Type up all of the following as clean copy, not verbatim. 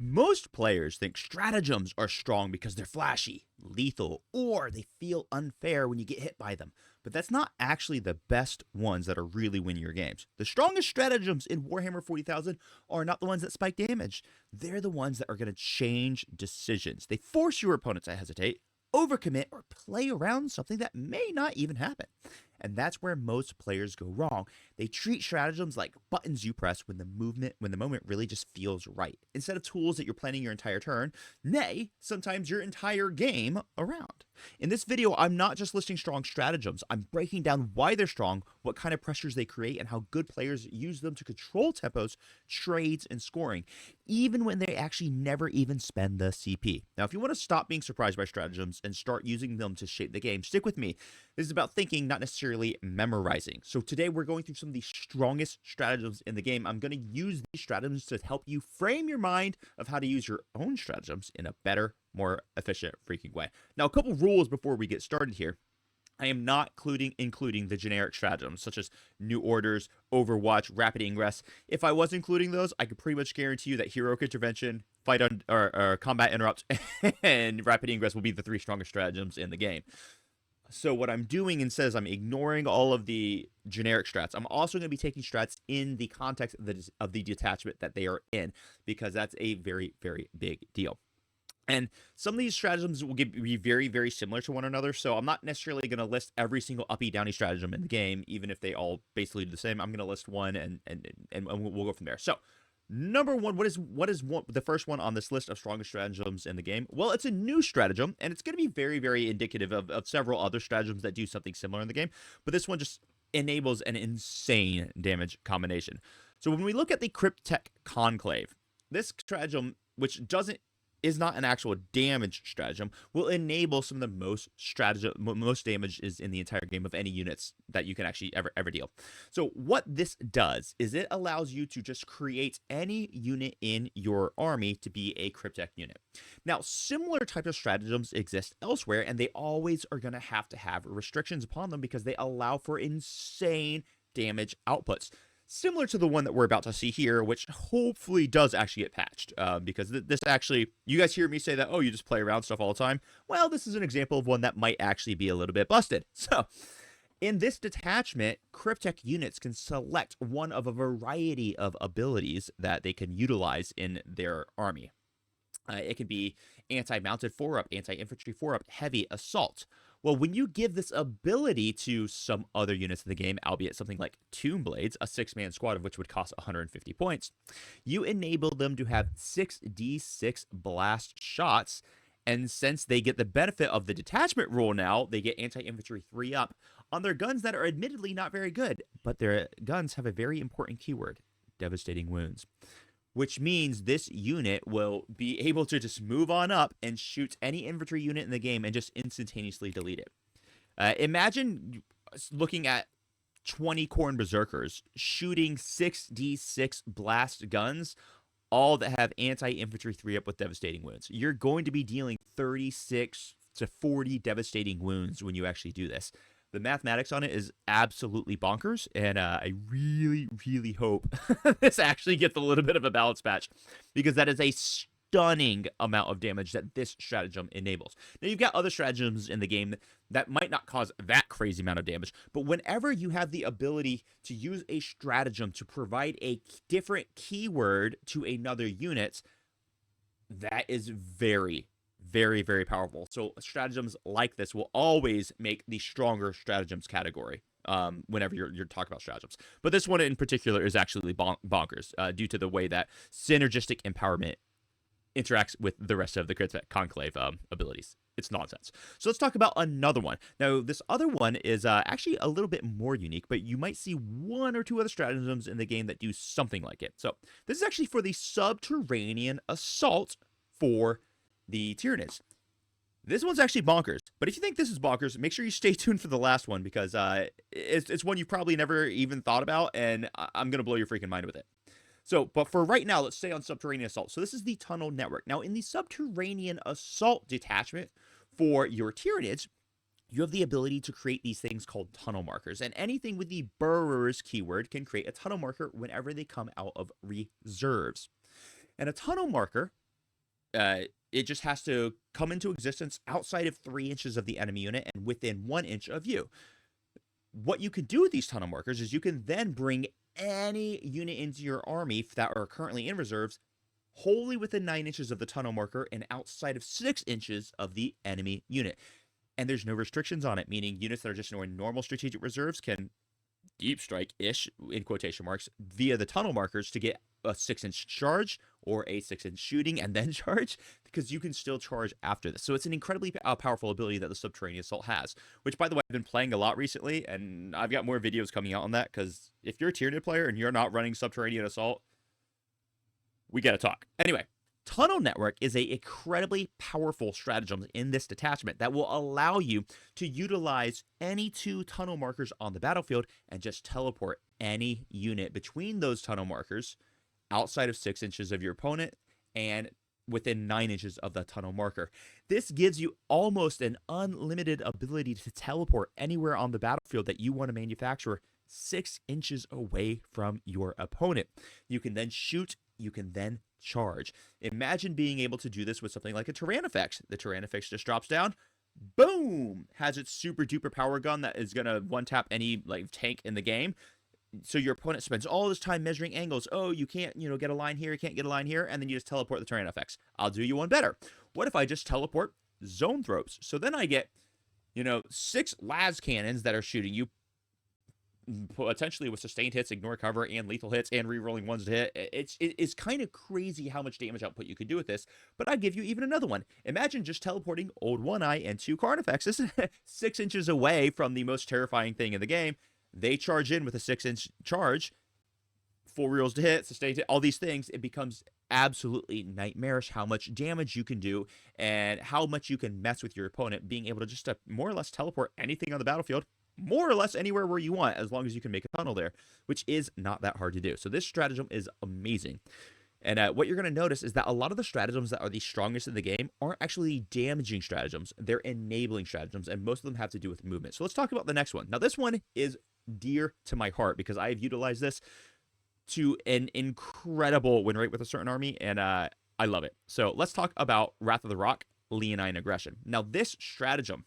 Most players think stratagems are strong because they're flashy, lethal, or they feel unfair when you get hit by them. But that's not actually the best ones that are really winning your games. The strongest stratagems in Warhammer 40,000 are not the ones that spike damage. They're the ones that are going to change decisions. They force your opponents to hesitate, overcommit, or play around something that may not even happen. And that's where most players go wrong. They treat stratagems like buttons you press when the moment really just feels right, instead of tools that you're planning your entire turn, nay, sometimes your entire game around. In this video, I'm not just listing strong stratagems, I'm breaking down why they're strong, what kind of pressures they create, and how good players use them to control tempos, trades, and scoring, even when they actually never even spend the CP. Now, if you want to stop being surprised by stratagems and start using them to shape the game, stick with me. This is about thinking, not necessarily memorizing. So today we're going through some of the strongest stratagems in the game. I'm going to use these stratagems to help you frame your mind of how to use your own stratagems in a better, more efficient freaking way. Now, a couple rules before we get started here. I am not including the generic stratagems, such as New Orders, Overwatch, Rapid Ingress. If I was including those, I could pretty much guarantee you that Heroic Intervention, Combat Interrupt, and Rapid Ingress will be the three strongest stratagems in the game. So what I'm doing instead is I'm ignoring all of the generic strats. I'm also going to be taking strats in the context of the detachment that they are in, because that's a very, very big deal. And some of these stratagems will be very, very similar to one another. So I'm not necessarily going to list every single uppy downy stratagem in the game, even if they all basically do the same. I'm going to list one and we'll go from there. So number one, what is the first one on this list of strongest stratagems in the game? Well, it's a new stratagem, and it's going to be very, very indicative of several other stratagems that do something similar in the game. But this one just enables an insane damage combination. So when we look at the Cryptek Conclave, this stratagem, which is not an actual damage stratagem, will enable some of the most damage is in the entire game of any units that you can actually ever deal. So what this does is it allows you to just create any unit in your army to be a Cryptek unit. Now, similar types of stratagems exist elsewhere, and they always are going to have restrictions upon them because they allow for insane damage outputs, similar to the one that we're about to see here, which hopefully does actually get patched, because this actually, you guys hear me say that, oh, you just play around stuff all the time. Well, this is an example of one that might actually be a little bit busted. So in this detachment, Cryptek units can select one of a variety of abilities that they can utilize in their army. It can be anti-mounted 4-up, anti-infantry 4-up, heavy assault. Well, when you give this ability to some other units in the game, albeit something like Tomb Blades, a 6-man squad of which would cost 150 points, you enable them to have 6d6 blast shots. And since they get the benefit of the detachment rule now, they get anti-infantry 3-up on their guns that are admittedly not very good, but their guns have a very important keyword: devastating wounds. Which means this unit will be able to just move on up and shoot any infantry unit in the game and just instantaneously delete it. Imagine looking at 20 Khorne Berserkers shooting 6d6 blast guns, all that have anti-infantry 3-up with devastating wounds. You're going to be dealing 36 to 40 devastating wounds when you actually do this. The mathematics on it is absolutely bonkers, and I really, really hope this actually gets a little bit of a balance patch, because that is a stunning amount of damage that this stratagem enables. Now, you've got other stratagems in the game that might not cause that crazy amount of damage, but whenever you have the ability to use a stratagem to provide a different keyword to another unit, that is very, very, very powerful. So stratagems like this will always make the stronger stratagems category whenever you're talking about stratagems. But this one in particular is actually bonkers due to the way that synergistic empowerment interacts with the rest of the Cryptek Conclave abilities. It's nonsense. So let's talk about another one. Now, this other one is actually a little bit more unique, but you might see one or two other stratagems in the game that do something like it. So this is actually for the Subterranean Assault for the Tyranids. This one's actually bonkers, but if you think this is bonkers, make sure you stay tuned for the last one, because it's one you've probably never even thought about, and I'm going to blow your freaking mind with it. So, but for right now, let's stay on Subterranean Assault. So this is the Tunnel Network. Now, in the Subterranean Assault detachment for your Tyranids, you have the ability to create these things called tunnel markers, and anything with the Burrowers keyword can create a tunnel marker whenever they come out of reserves. And a tunnel marker Uh, it just has to come into existence outside of 3 inches of the enemy unit and within 1 inch of you. What you can do with these tunnel markers is you can then bring any unit into your army that are currently in reserves wholly within 9 inches of the tunnel marker and outside of 6 inches of the enemy unit. And there's no restrictions on it, meaning units that are just in normal strategic reserves can deep strike-ish, in quotation marks, via the tunnel markers to get a 6-inch charge or a 6-inch shooting and then charge, because you can still charge after this. So it's an incredibly powerful ability that the Subterranean Assault has, which, by the way, I've been playing a lot recently, and I've got more videos coming out on that, because if you're a Tyranid player and you're not running Subterranean Assault, we gotta talk. Anyway, Tunnel Network is a incredibly powerful stratagem in this detachment that will allow you to utilize any 2 tunnel markers on the battlefield and just teleport any unit between those tunnel markers outside of 6 inches of your opponent and within 9 inches of the tunnel marker. This gives you almost an unlimited ability to teleport anywhere on the battlefield that you want to manufacture 6 inches away from your opponent. You can then shoot, you can then charge. Imagine being able to do this with something like a Tyrannifex. The Tyrannifex just drops down, boom, has its super duper power gun that is gonna one tap any like tank in the game. So your opponent spends all this time measuring angles. Oh, you can't, get a line here, you can't get a line here, and then you just teleport the Tyrannifex. I'll do you one better. What if I just teleport zone throws? So then I get, 6 las cannons that are shooting you, potentially with sustained hits, ignore cover, and lethal hits, and re-rolling ones to hit. It's kind of crazy how much damage output you could do with this, but I'd give you even another one. Imagine just teleporting Old One-Eye and 2 Carnifexes 6 inches away from the most terrifying thing in the game. They charge in with a 6-inch charge, 4 rerolls to hit, sustained hit, all these things. It becomes absolutely nightmarish how much damage you can do and how much you can mess with your opponent, being able to just more or less teleport anything on the battlefield more or less anywhere where you want, as long as you can make a tunnel there, which is not that hard to do. So this stratagem is amazing. And what you're going to notice is that a lot of the stratagems that are the strongest in the game aren't actually damaging stratagems. They're enabling stratagems, and most of them have to do with movement. So let's talk about the next one. Now, this one is dear to my heart because I have utilized this to an incredible win rate with a certain army, and I love it. So let's talk about Wrath of the Rock, Leonine Aggression. Now, this stratagem,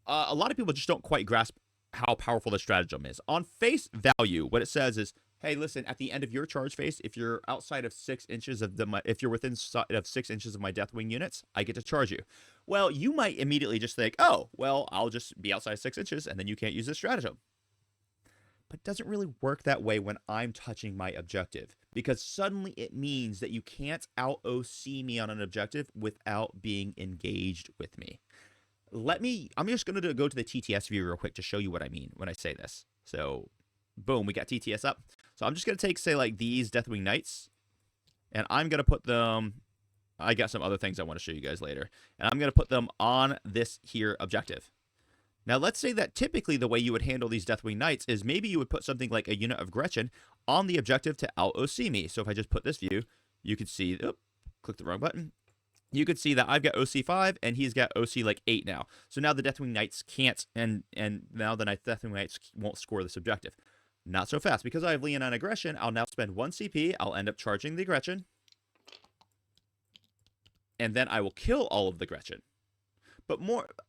a lot of people just don't quite grasp how powerful this stratagem is. On face value, what it says is, hey, listen, at the end of your charge phase, if you're outside of 6 inches of if you're within 6 inches of my Deathwing units, I get to charge you. Well, you might immediately just think, oh, well, I'll just be outside 6 inches, and then you can't use this stratagem. But it doesn't really work that way when I'm touching my objective, because suddenly it means that you can't out-OC me on an objective without being engaged with me. I'm just going to go to the TTS view real quick to show you what I mean when I say this. So, boom, we got TTS up. So I'm just going to take, say, like these Deathwing Knights, and I'm going to put them, I got some other things I want to show you guys later, and I'm going to put them on this here objective. Now, let's say that typically the way you would handle these Deathwing Knights is maybe you would put something like a unit of Gretchen on the objective to out-OC me. So if I just put this view, you can see, click the wrong button. You could see that I've got OC 5 and he's got OC like 8 now. So now the Deathwing Knights can't, and now the Deathwing Knights won't score this objective. Not so fast. Because I have Leonine Aggression, I'll now spend 1 CP, I'll end up charging the Gretchen, and then I will kill all of the Gretchen. But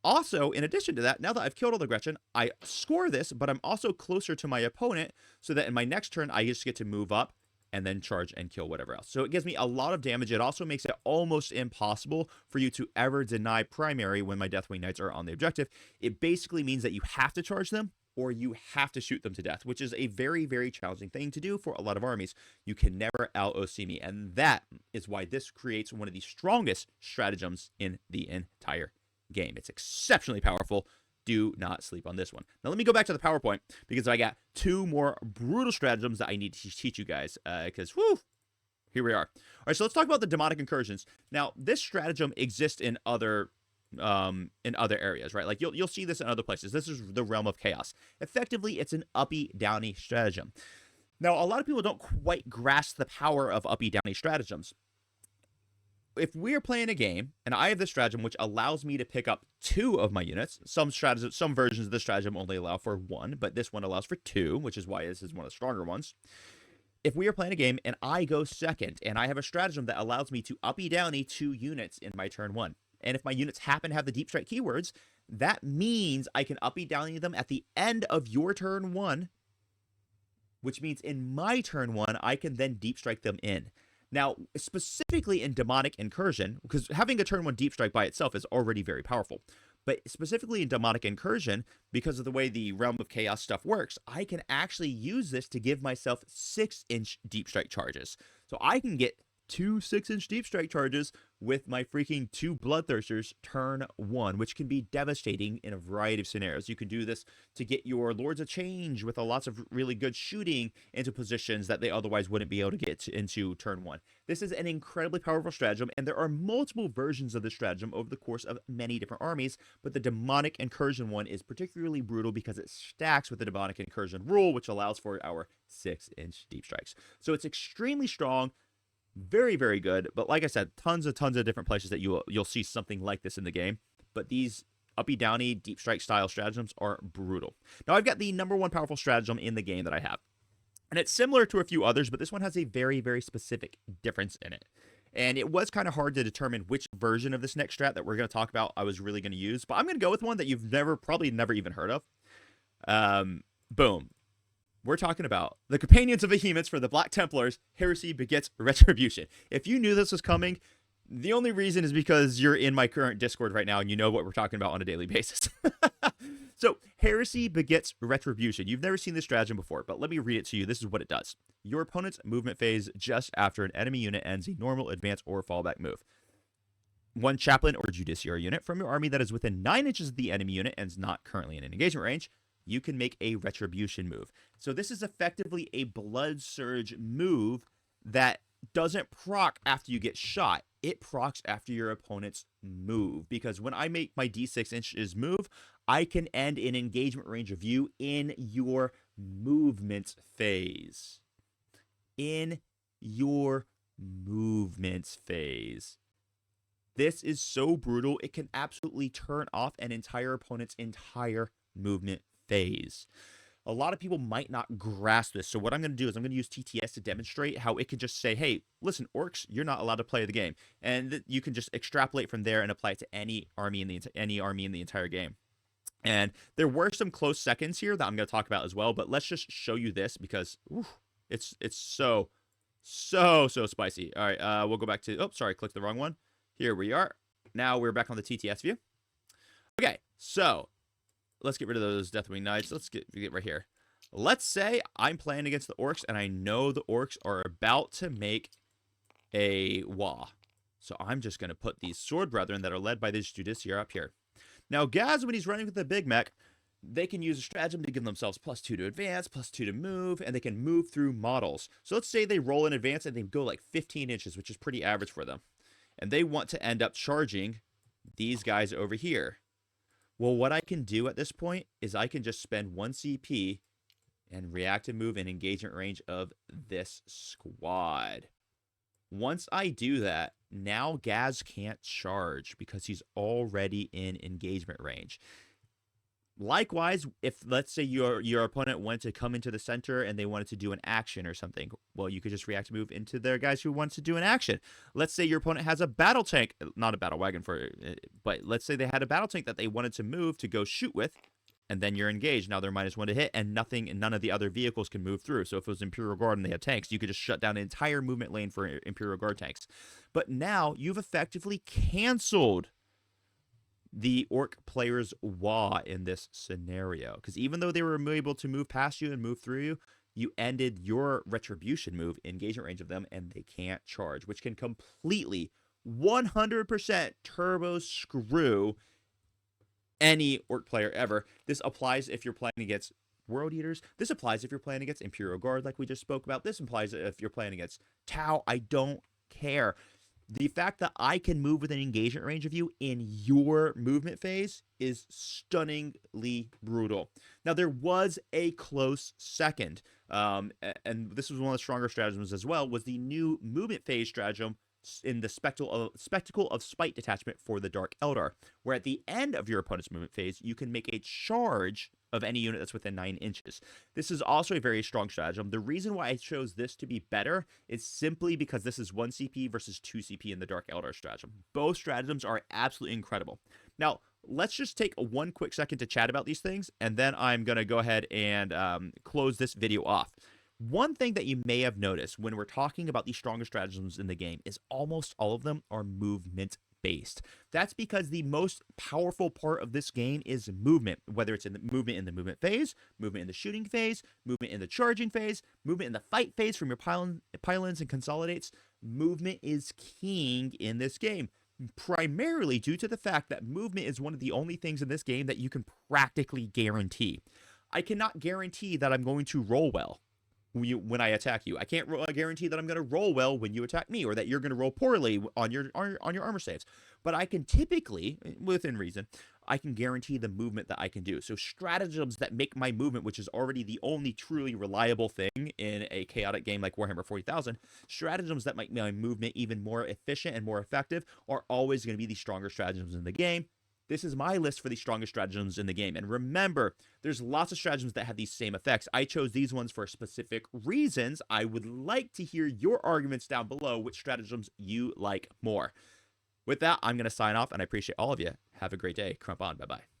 also, in addition to that, now that I've killed all the Gretchen, I score this, but I'm also closer to my opponent, so that in my next turn, I just get to move up and then charge and kill whatever else. So it gives me a lot of damage. It also makes it almost impossible for you to ever deny primary when my Deathwing Knights are on the objective. It basically means that you have to charge them or you have to shoot them to death, which is a very, very challenging thing to do for a lot of armies. You can never out-OC me, and that is why this creates one of the strongest stratagems in the entire game. It's exceptionally powerful. Do not sleep on this one. Now, let me go back to the PowerPoint because I got 2 more brutal stratagems that I need to teach you guys because, whew, here we are. All right, so let's talk about the Demonic Incursions. Now, this stratagem exists in other areas, right? Like, you'll see this in other places. This is the realm of chaos. Effectively, it's an uppy-downy stratagem. Now, a lot of people don't quite grasp the power of uppy-downy stratagems. If we are playing a game, and I have this stratagem which allows me to pick up 2 of my units, some versions of the stratagem only allow for 1, but this one allows for 2, which is why this is one of the stronger ones. if we are playing a game and I go second and I have a stratagem that allows me to uppy downy 2 units in my turn 1, and if my units happen to have the deep strike keywords, that means I can uppy downy them at the end of your turn 1, which means in my turn 1, I can then deep strike them in. Now, specifically in Demonic Incursion, because having a turn 1 deep strike by itself is already very powerful, but specifically in Demonic Incursion, because of the way the Realm of Chaos stuff works, I can actually use this to give myself 6-inch deep strike charges. So I can get 2 6-inch deep strike charges with my freaking 2 Bloodthirsters turn 1, which can be devastating in a variety of scenarios. You can do this to get your Lords of Change with lots of really good shooting into positions that they otherwise wouldn't be able to get into turn 1. This is an incredibly powerful stratagem, and there are multiple versions of this stratagem over the course of many different armies, but the Demonic Incursion one is particularly brutal because it stacks with the Demonic Incursion rule, which allows for our 6-inch deep strikes. So it's extremely strong. Very, very good. But like I said, tons of different places that you'll see something like this in the game. But these uppy downy deep strike style stratagems are brutal. Now I've got the number 1 powerful stratagem in the game that I have. And it's similar to a few others, but this one has a very, very specific difference in it. And it was kind of hard to determine which version of this next strat that we're going to talk about I was really going to use. But I'm going to go with one that you've probably never even heard of. Boom. We're talking about the Companions of Behemoths for the Black Templars, Heresy Begets Retribution. If you knew this was coming, the only reason is because you're in my current Discord right now and you know what we're talking about on a daily basis. So, Heresy Begets Retribution. You've never seen this stratagem before, but let me read it to you. This is what it does. Your opponent's movement phase just after an enemy unit ends a normal, advance, or fallback move. One chaplain or justiciar unit from your army that is within 9 inches of the enemy unit and is not currently in an engagement range, you can make a retribution move. So this is effectively a blood surge move that doesn't proc after you get shot. It procs after your opponent's move. Because when I make my D6 inches move, I can end an engagement range of you in your movement phase. In your movement phase. This is so brutal, it can absolutely turn off an entire opponent's entire movement phase. A lot of people might not grasp this, so what I'm going to do is I'm going to use TTS to demonstrate how it can just say, hey, listen, orcs, you're not allowed to play the game. And you can just extrapolate from there and apply it to any army in the entire game. And there were some close seconds here that I'm going to talk about as well, but let's just show you this because it's so spicy. All right, we'll go back to, oh, sorry, clicked the wrong one. Here we are. Now we're back on the TTS view. Okay, so let's get rid of those Deathwing Knights. Let's get right here. Let's say I'm playing against the orcs, and I know the orcs are about to make a Wa. So I'm just going to put these Sword Brethren that are led by this Justiciar up here. Now, Gaz, when he's running with the Big Mech, they can use a stratagem to give themselves +2 to advance, +2 to move, and they can move through models. So let's say they roll in advance, and they go like 15 inches, which is pretty average for them. And they want to end up charging these guys over here. Well, what I can do at this point is I can just spend 1 CP and react and move in engagement range of this squad. Once I do that, now Gaz can't charge because he's already in engagement range. Likewise, if let's say your opponent wanted to come into the center and they wanted to do an action or something, well, you could just react move into their guys who want to do an action. Let's say your opponent has a battle tank, not a battle wagon but let's say they had a battle tank that they wanted to move to go shoot with, and then you're engaged. Now they're -1 to hit, and none of the other vehicles can move through. So if it was Imperial Guard and they have tanks, you could just shut down an entire movement lane for Imperial Guard tanks. But now you've effectively canceled the orc player's Wa in this scenario. Because even though they were able to move past you and move through you, you ended your retribution move engagement range of them, and they can't charge, which can completely 100% turbo screw any orc player ever. This applies if you're playing against World Eaters. This applies if you're playing against Imperial Guard, like we just spoke about. This applies if you're playing against Tau. I don't care. The fact that I can move within engagement range of you in your movement phase is stunningly brutal. Now, there was a close second, and this was one of the stronger stratagems as well, was the new movement phase stratagem in the Spectacle of Spite detachment for the Dark Eldar, where at the end of your opponent's movement phase, you can make a charge of any unit that's within 9 inches. This is also a very strong stratagem. The reason why I chose this to be better is simply because this is 1 CP versus 2 CP in the Dark Eldar stratagem. Both stratagems are absolutely incredible. Now, let's just take one quick second to chat about these things, and then I'm going to go ahead and close this video off. One thing that you may have noticed when we're talking about the strongest stratagems in the game is almost all of them are movement based. That's because the most powerful part of this game is movement, whether it's in the movement phase, movement in the shooting phase, movement in the charging phase, movement in the fight phase from your pylons and consolidates. Movement is king in this game, primarily due to the fact that movement is one of the only things in this game that you can practically guarantee. I cannot guarantee that I'm going to roll well when I attack you. I can't guarantee that I'm going to roll well when you attack me, or that you're going to roll poorly on your armor saves. But I can typically, within reason, I can guarantee the movement that I can do. So stratagems that make my movement, which is already the only truly reliable thing in a chaotic game like Warhammer 40,000, stratagems that make my movement even more efficient and more effective are always going to be the stronger stratagems in the game. This is my list for the strongest stratagems in the game. And remember, there's lots of stratagems that have these same effects. I chose these ones for specific reasons. I would like to hear your arguments down below, which stratagems you like more. With that, I'm going to sign off, and I appreciate all of you. Have a great day. Crump on. Bye-bye.